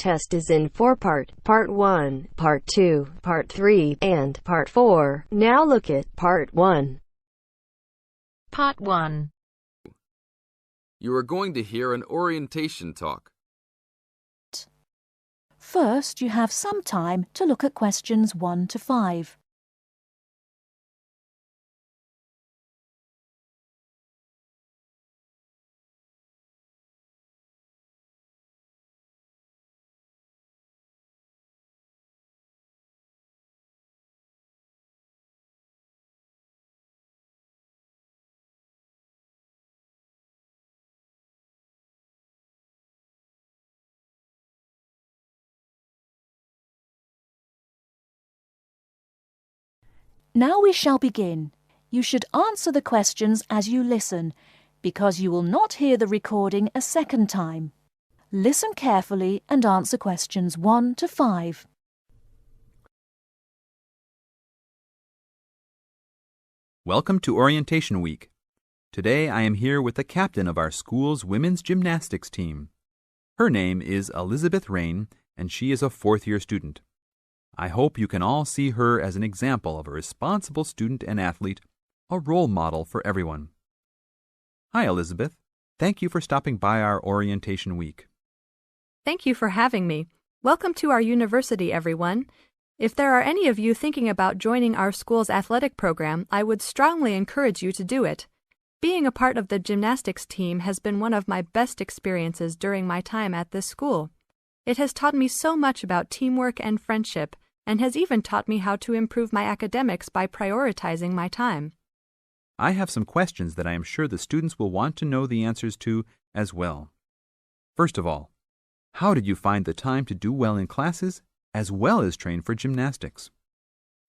test is in 4-part, Part 1, Part 2, Part 3, and Part 4. Now look at Part 1. Part 1. You are going to hear an orientation talk. First, you have some time to look at questions 1 to 5. Now we shall begin. You should answer the questions as you listen, because you will not hear the recording a second time. Listen carefully and answer questions 1 to 5. Welcome to Orientation Week. Today I am here with the captain of our school's women's gymnastics team. Her name is Elizabeth Rain, and she is a fourth-year student. I hope you can all see her as an example of a responsible student and athlete, a role model for everyone. Hi, Elizabeth. Thank you for stopping by our Orientation Week. Thank you for having me. Welcome to our university, everyone. If there are any of you thinking about joining our school's athletic program, I would strongly encourage you to do it. Being a part of the gymnastics team has been one of my best experiences during my time at this school. It has taught me so much about teamwork and friendship, and has even taught me how to improve my academics by prioritizing my time. I have some questions that I am sure the students will want to know the answers to as well. First of all, how did you find the time to do well in classes as well as train for gymnastics?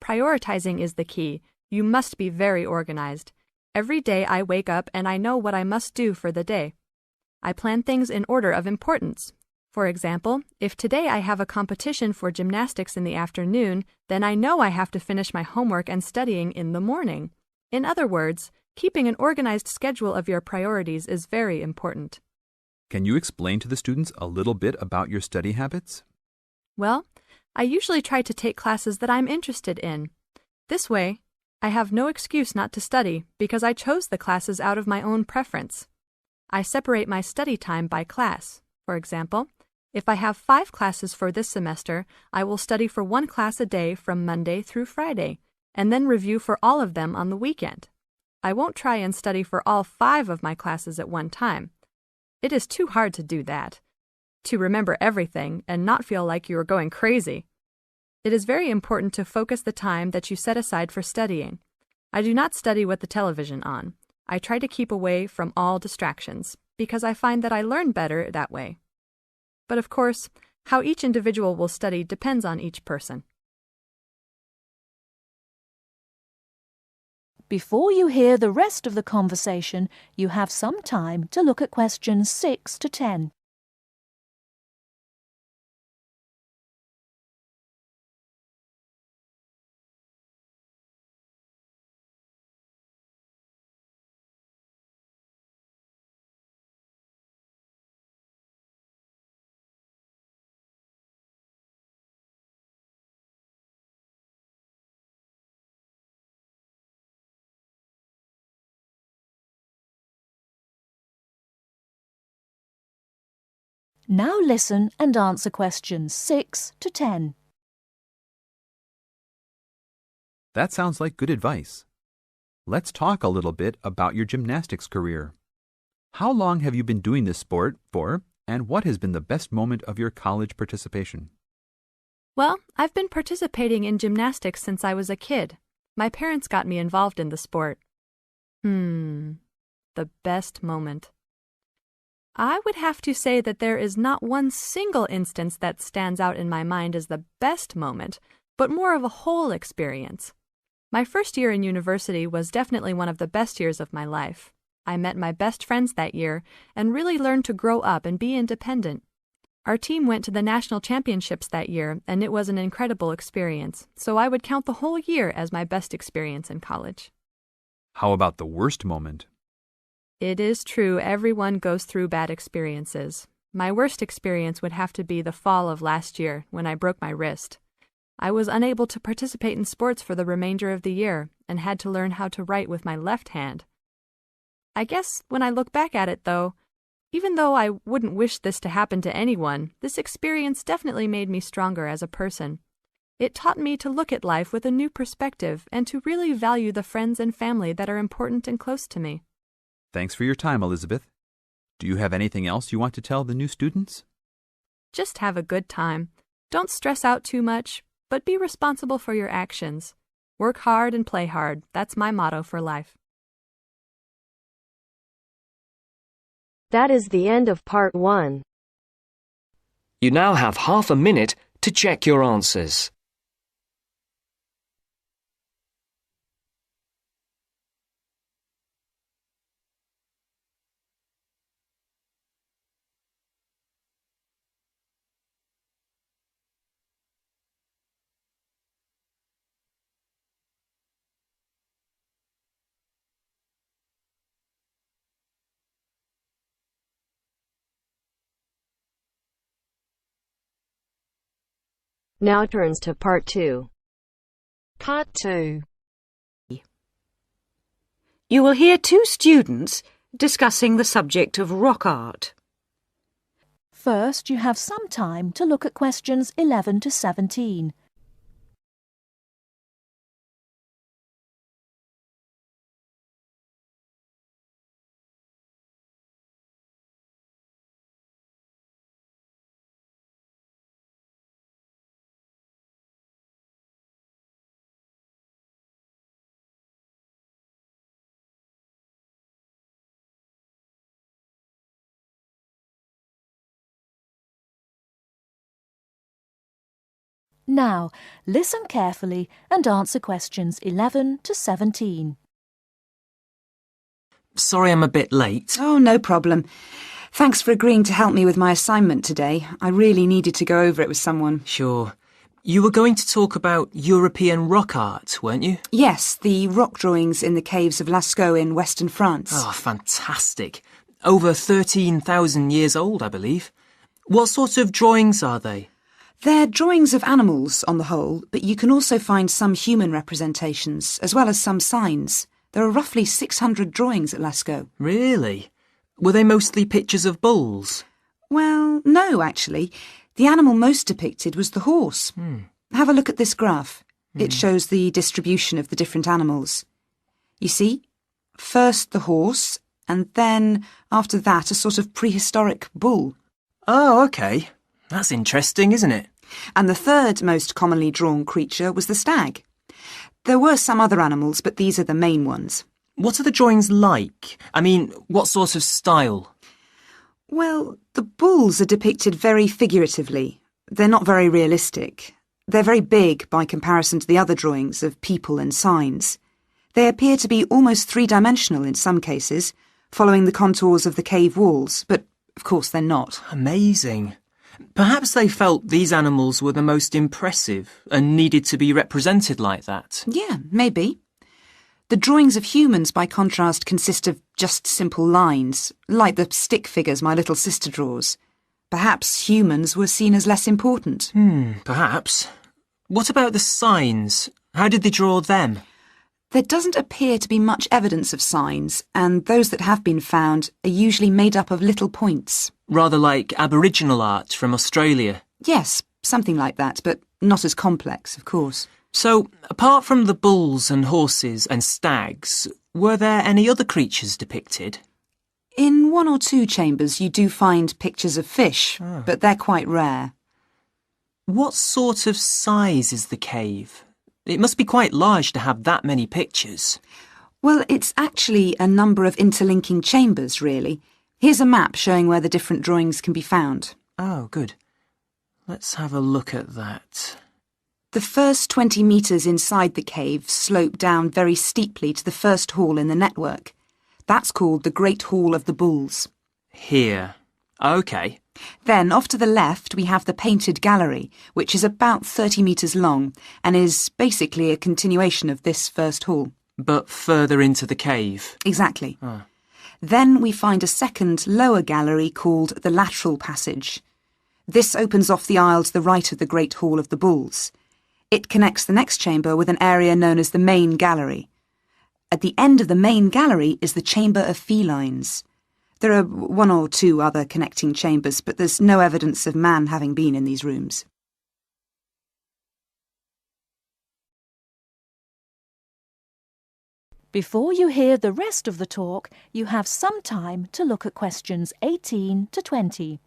Prioritizing is the key. You must be very organized. Every day I wake up and I know what I must do for the day. I plan things in order of importance. For example, if today I have a competition for gymnastics in the afternoon, then I know I have to finish my homework and studying in the morning. In other words, keeping an organized schedule of your priorities is very important. Can you explain to the students a little bit about your study habits? Well, I usually try to take classes that I'm interested in. This way, I have no excuse not to study because I chose the classes out of my own preference. I separate my study time by class. For example, if I have 5 classes for this semester, I will study for 1 class a day from Monday through Friday, and then review for all of them on the weekend. I won't try and study for all 5 of my classes at one time. It is too hard to do that, to remember everything and not feel like you are going crazy. It is very important to focus the time that you set aside for studying. I do not study with the television on. I try to keep away from all distractions, because I find that I learn better that way. But of course, how each individual will study depends on each person. Before you hear the rest of the conversation, you have some time to look at questions 6 to 10. Now listen and answer questions 6 to 10. That sounds like good advice. Let's talk a little bit about your gymnastics career. How long have you been doing this sport for, and what has been the best moment of your college participation? Well, I've been participating in gymnastics since I was a kid. My parents got me involved in the sport. The best moment. I would have to say that there is not one single instance that stands out in my mind as the best moment, but more of a whole experience. My first year in university was definitely one of the best years of my life. I met my best friends that year and really learned to grow up and be independent. Our team went to the national championships that year, and it was an incredible experience, so I would count the whole year as my best experience in college. How about the worst moment? It is true everyone goes through bad experiences. My worst experience would have to be the fall of last year when I broke my wrist. I was unable to participate in sports for the remainder of the year and had to learn how to write with my left hand. I guess when I look back at it, though, even though I wouldn't wish this to happen to anyone, this experience definitely made me stronger as a person. It taught me to look at life with a new perspective and to really value the friends and family that are important and close to me. Thanks for your time, Elizabeth. Do you have anything else you want to tell the new students? Just have a good time. Don't stress out too much, but be responsible for your actions. Work hard and play hard. That's my motto for life. That is the end of part 1. You now have half a minute to check your answers. Now turns to part 2. Part 2. You will hear two students discussing the subject of rock art. First, you have some time to look at questions 11 to 17. Now, listen carefully and answer questions 11 to 17. Sorry I'm a bit late. Oh, no problem. Thanks for agreeing to help me with my assignment today. I really needed to go over it with someone. Sure. You were going to talk about European rock art, weren't you? Yes, the rock drawings in the caves of Lascaux in western France. Oh, fantastic. Over 13,000 years old, I believe. What sort of drawings are they? They're drawings of animals on the whole, but you can also find some human representations, as well as some signs. There are roughly 600 drawings at Lascaux. Really? Were they mostly pictures of bulls? Well, no, actually. The animal most depicted was the horse. Have a look at this graph. It shows the distribution of the different animals. You see, first the horse, and then, after that, a sort of prehistoric bull. Oh, OK. That's interesting, isn't it? And the third most commonly drawn creature was the stag. There were some other animals, but these are the main ones. What are the drawings like? I mean, what sort of style? Well, the bulls are depicted very figuratively. They're not very realistic. They're very big by comparison to the other drawings of people and signs. They appear to be almost three-dimensional in some cases, following the contours of the cave walls, but of course they're not. Amazing. Perhaps they felt these animals were the most impressive and needed to be represented like that. Yeah, maybe. The drawings of humans, by contrast, consist of just simple lines, like the stick figures my little sister draws. Perhaps humans were seen as less important. Perhaps. What about the signs? How did they draw them? There doesn't appear to be much evidence of signs, and those that have been found are usually made up of little points. Rather like Aboriginal art from Australia. Yes, something like that, but not as complex, of course. So, apart from the bulls and horses and stags, were there any other creatures depicted? In one or two chambers you do find pictures of fish, but they're quite rare. What sort of size is the cave? It must be quite large to have that many pictures. Well, it's actually a number of interlinking chambers, really. Here's a map showing where the different drawings can be found. Oh, good. Let's have a look at that. The first 20 metres inside the cave slope down very steeply to the first hall in the network. That's called the Great Hall of the Bulls. Here. OK. Then, off to the left, we have the Painted Gallery, which is about 30 metres long and is basically a continuation of this first hall. But further into the cave. Exactly. Then we find a second, lower gallery called the lateral passage. This opens off the aisle to the right of the Great Hall of the Bulls. It connects the next chamber with an area known as the main gallery. At the end of the main gallery is the Chamber of Felines. There are one or two other connecting chambers, but there's no evidence of man having been in these rooms. Before you hear the rest of the talk, you have some time to look at questions 18 to 20.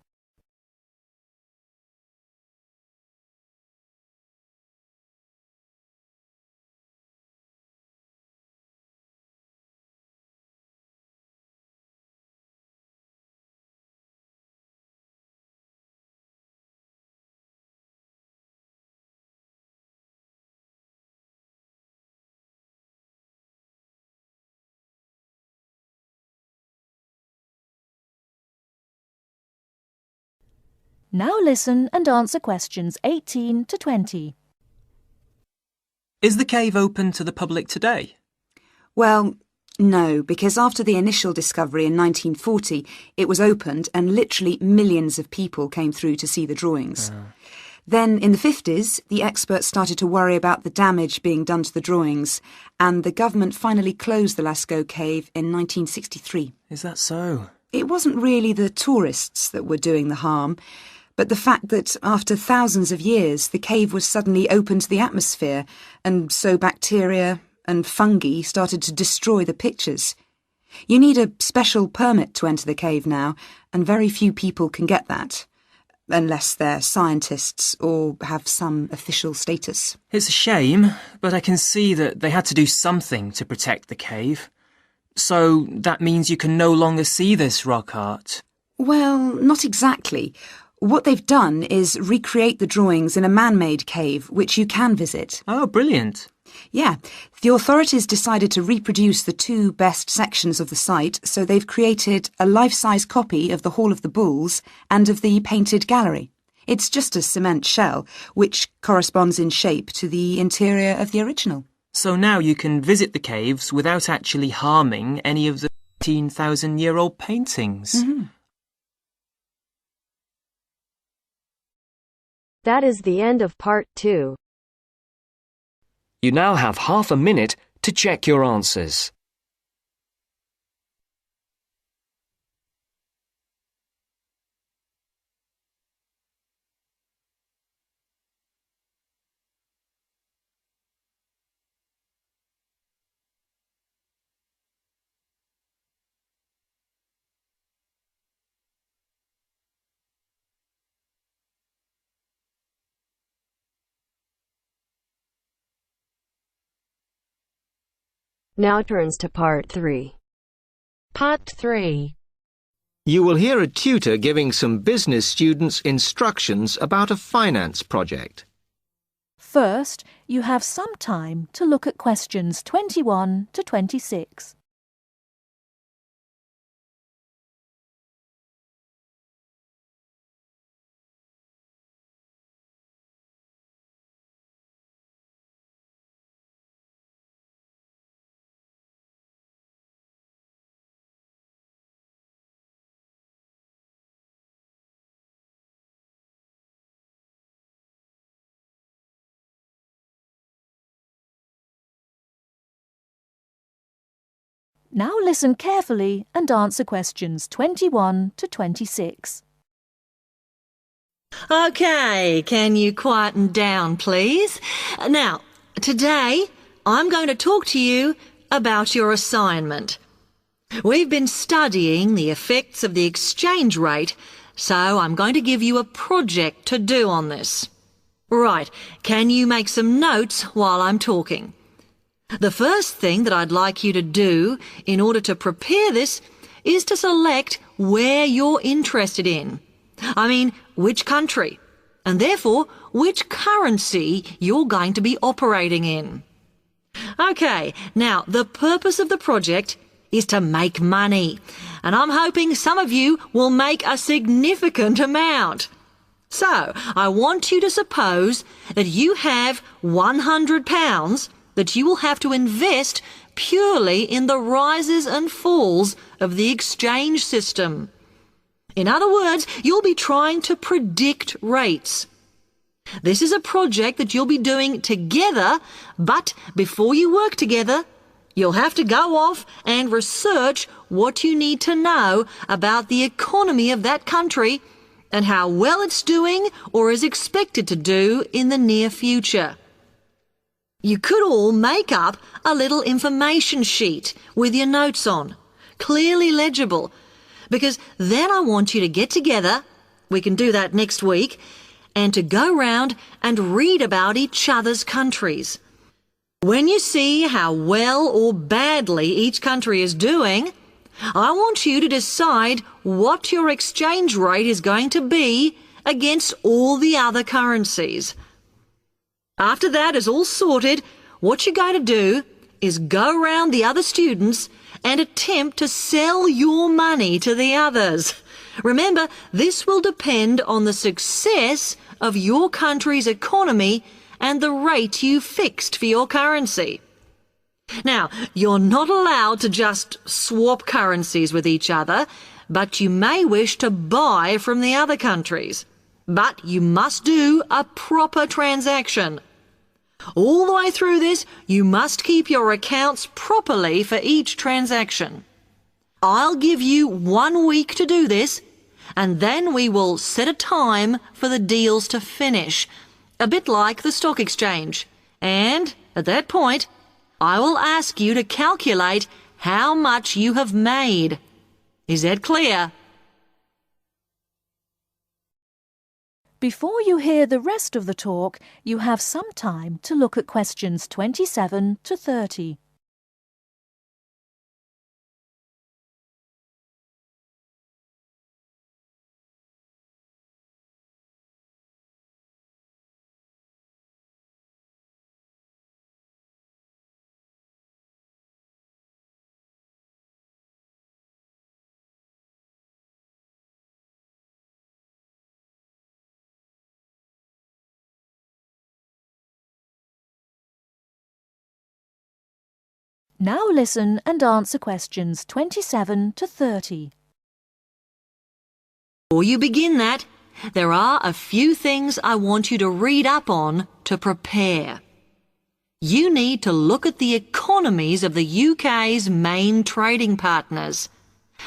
Now listen and answer questions 18 to 20. Is the cave open to the public today? Well, no, because after the initial discovery in 1940, it was opened and literally millions of people came through to see the drawings. Then, in the 50s, the experts started to worry about the damage being done to the drawings, and the government finally closed the Lascaux cave in 1963. Is that so? It wasn't really the tourists that were doing the harm, but the fact that after thousands of years the cave was suddenly open to the atmosphere, and so bacteria and fungi started to destroy the pictures. You need a special permit to enter the cave now, and very few people can get that, unless they're scientists or have some official status. It's a shame, but I can see that they had to do something to protect the cave. So that means you can no longer see this rock art? Well, not exactly. What they've done is recreate the drawings in a man-made cave, which you can visit. Oh, brilliant. Yeah, the authorities decided to reproduce the two best sections of the site, so they've created a life-size copy of the Hall of the Bulls and of the painted gallery. It's just a cement shell, which corresponds in shape to the interior of the original. So now you can visit the caves without actually harming any of the 18,000-year-old paintings. Mm-hmm. That is the end of part 2. You now have half a minute to check your answers. Now turns to part 3. Part 3. You will hear a tutor giving some business students instructions about a finance project. First, you have some time to look at questions 21 to 26. Now listen carefully and answer questions 21 to 26. OK, can you quieten down, please? Now, today I'm going to talk to you about your assignment. We've been studying the effects of the exchange rate, so I'm going to give you a project to do on this. Right, can you make some notes while I'm talking? The first thing that I'd like you to do in order to prepare this is to select where you're interested in. I mean, which country, and therefore which currency you're going to be operating in. OK, now the purpose of the project is to make money, and I'm hoping some of you will make a significant amount. So, I want you to suppose that you have £100 that you will have to invest purely in the rises and falls of the exchange system. In other words, you'll be trying to predict rates. This is a project that you'll be doing together, but before you work together, you'll have to go off and research what you need to know about the economy of that country and how well it's doing or is expected to do in the near future. You could all make up a little information sheet with your notes on, clearly legible, because then I want you to get together, we can do that next week, and to go round and read about each other's countries. When you see how well or badly each country is doing, I want you to decide what your exchange rate is going to be against all the other currencies. After that is all sorted, what you're going to do is go round the other students and attempt to sell your money to the others. Remember, this will depend on the success of your country's economy and the rate you fixed for your currency. Now, you're not allowed to just swap currencies with each other, but you may wish to buy from the other countries. But you must do a proper transaction. All the way through this, you must keep your accounts properly for each transaction. I'll give you 1 week to do this, and then we will set a time for the deals to finish, a bit like the stock exchange. And at that point, I will ask you to calculate how much you have made. Is that clear? Before you hear the rest of the talk, you have some time to look at questions 27 to 30. Now listen and answer questions 27 to 30. Before you begin that, there are a few things I want you to read up on to prepare. You need to look at the economies of the UK's main trading partners.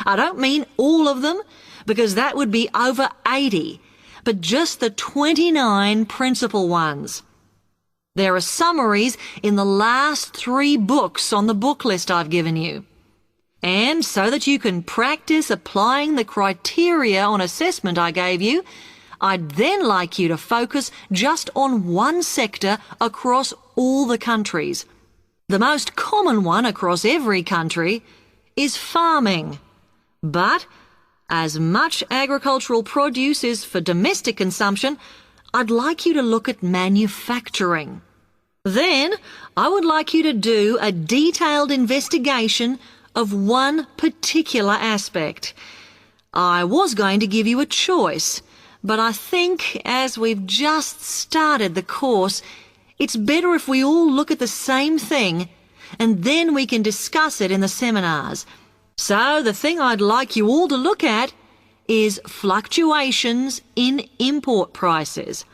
I don't mean all of them, because that would be over 80, but just the 29 principal ones. There are summaries in the last 3 books on the book list I've given you. And so that you can practice applying the criteria on assessment I gave you, I'd then like you to focus just on one sector across all the countries. The most common one across every country is farming. But as much agricultural produce is for domestic consumption, I'd like you to look at manufacturing. Then, I would like you to do a detailed investigation of one particular aspect. I was going to give you a choice, but I think as we've just started the course, it's better if we all look at the same thing, and then we can discuss it in the seminars. So the thing I'd like you all to look at is fluctuations in import prices.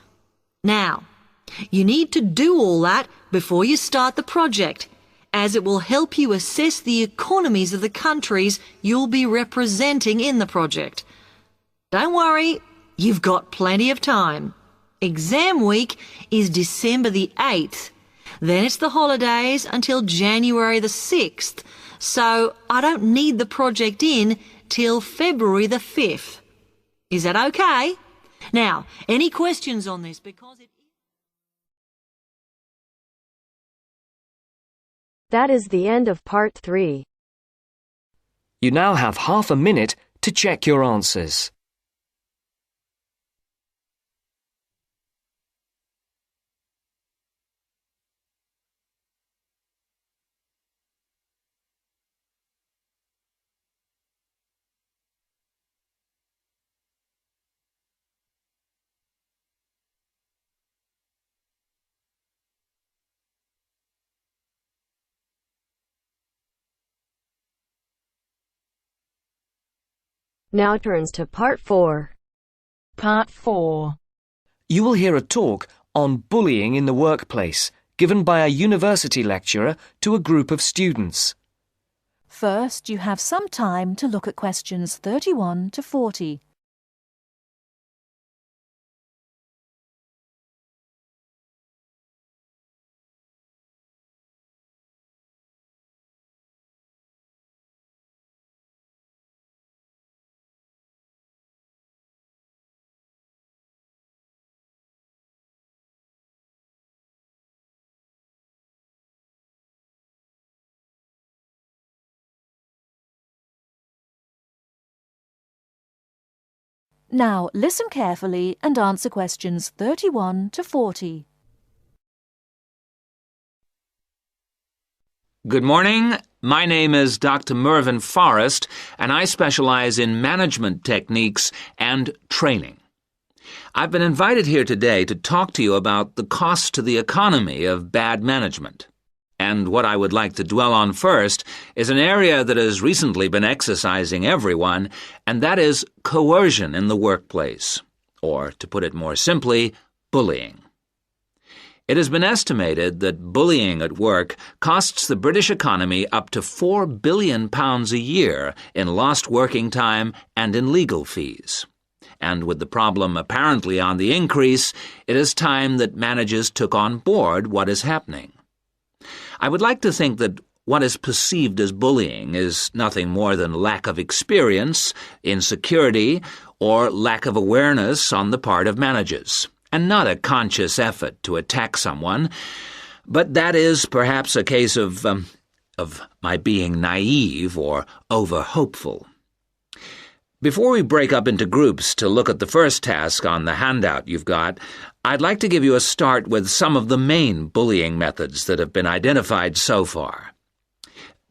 Now, you need to do all that before you start the project, as it will help you assess the economies of the countries you'll be representing in the project. Don't worry, you've got plenty of time. Exam week is December the 8th. Then it's the holidays until January the 6th, so I don't need the project in till February the 5th. Is that okay? Now, any questions on this? Because That is the end of part 3. You now have half a minute to check your answers. Now turns to Part 4. Part 4. You will hear a talk on bullying in the workplace, given by a university lecturer to a group of students. First, you have some time to look at questions 31 to 40. Now, listen carefully and answer questions 31 to 40. Good morning. My name is Dr. Mervyn Forrest, and I specialize in management techniques and training. I've been invited here today to talk to you about the cost to the economy of bad management. And what I would like to dwell on first is an area that has recently been exercising everyone, and that is coercion in the workplace, or, to put it more simply, bullying. It has been estimated that bullying at work costs the British economy up to £4 billion a year in lost working time and in legal fees. And with the problem apparently on the increase, it is time that managers took on board what is happening. I would like to think that what is perceived as bullying is nothing more than lack of experience, insecurity, or lack of awareness on the part of managers, and not a conscious effort to attack someone, but that is perhaps a case of my being naive or over-hopeful. Before we break up into groups to look at the first task on the handout you've got, I'd like to give you a start with some of the main bullying methods that have been identified so far.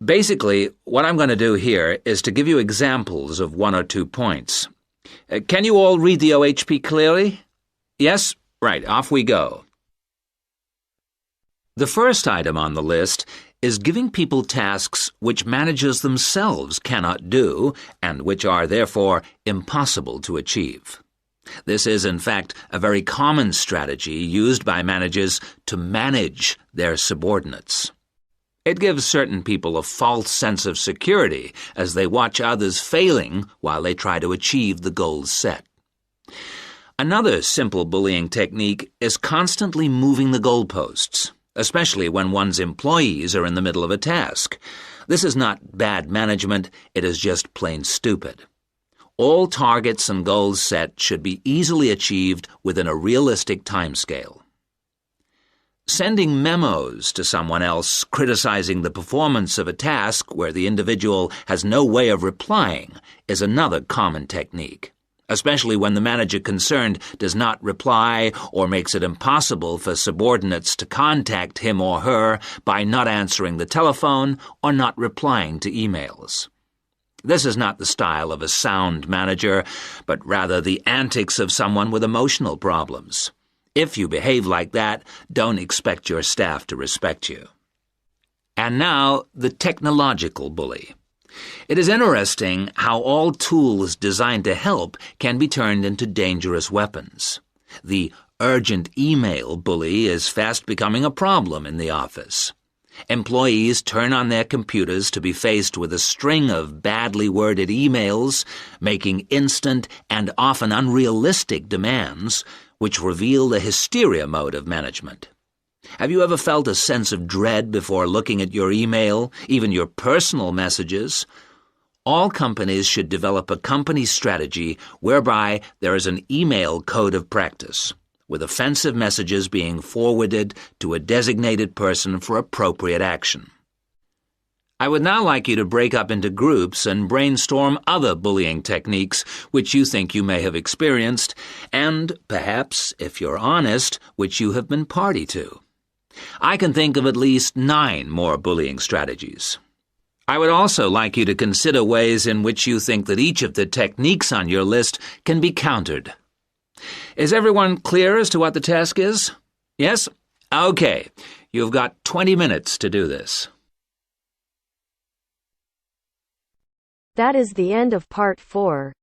Basically, what I'm going to do here is to give you examples of 1 or 2 points. Can you all read the OHP clearly? Yes? Right, off we go. The first item on the list is giving people tasks which managers themselves cannot do and which are therefore impossible to achieve. This is, in fact, a very common strategy used by managers to manage their subordinates. It gives certain people a false sense of security as they watch others failing while they try to achieve the goals set. Another simple bullying technique is constantly moving the goalposts, especially when one's employees are in the middle of a task. This is not bad management, it is just plain stupid. All targets and goals set should be easily achieved within a realistic timescale. Sending memos to someone else criticizing the performance of a task where the individual has no way of replying is another common technique, especially when the manager concerned does not reply or makes it impossible for subordinates to contact him or her by not answering the telephone or not replying to emails. This is not the style of a sound manager, but rather the antics of someone with emotional problems. If you behave like that, don't expect your staff to respect you. And now, the technological bully. It is interesting how all tools designed to help can be turned into dangerous weapons. The urgent email bully is fast becoming a problem in the office. Employees turn on their computers to be faced with a string of badly worded emails, making instant and often unrealistic demands, which reveal the hysteria mode of management. Have you ever felt a sense of dread before looking at your email, even your personal messages? All companies should develop a company strategy whereby there is an email code of practice, with offensive messages being forwarded to a designated person for appropriate action. I would now like you to break up into groups and brainstorm other bullying techniques which you think you may have experienced, and perhaps, if you're honest, which you have been party to. I can think of at least 9 more bullying strategies. I would also like you to consider ways in which you think that each of the techniques on your list can be countered. Is everyone clear as to what the task is? Yes? Okay. You've got 20 minutes to do this. That is the end of Part 4.